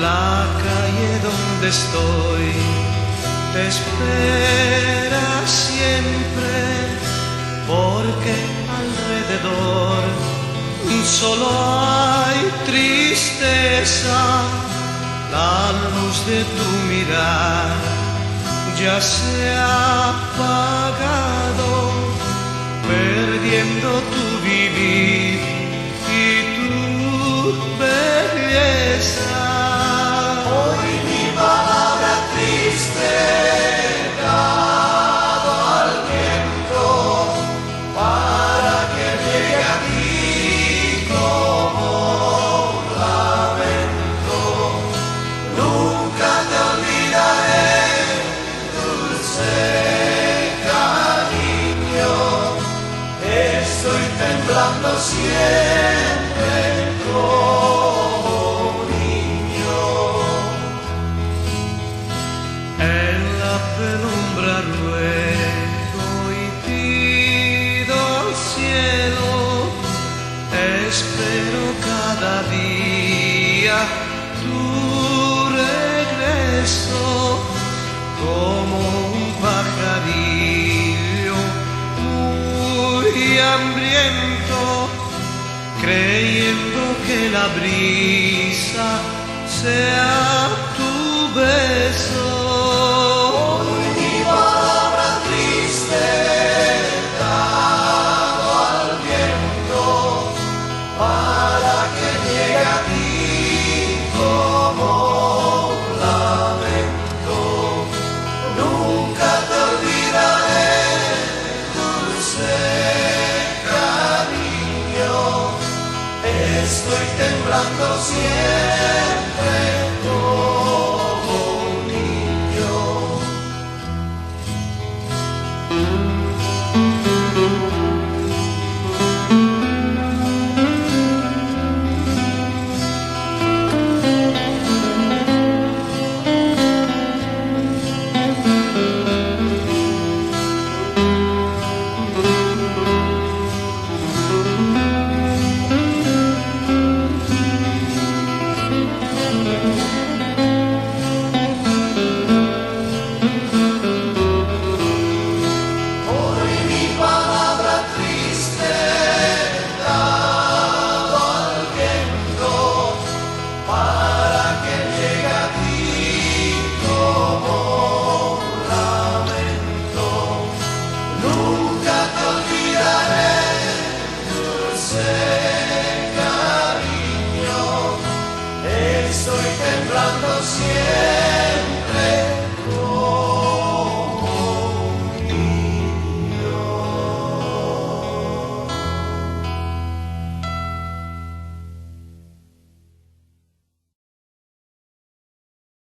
La calle donde estoy te espera siempre, porque alrededor solo hay tristeza. La luz de tu mirar ya se ha apagado, perdiendo tu vivir y tu belleza. Hoy mi palabra triste he dado al viento para que llegue a ti como un lamento. Nunca te olvidaré, dulce cariño. Estoy temblando siempre como un niño. En la penumbra ruego y pido al cielo, espero cada día tu regreso, como un pajarillo muy hambriento, creyendo que la brisa sea tu beso. Hoy mi palabra triste he dado al viento para que llegue a ti como un lamento. Nunca te olvidaré, dulce cariño. Estoy temblando siempre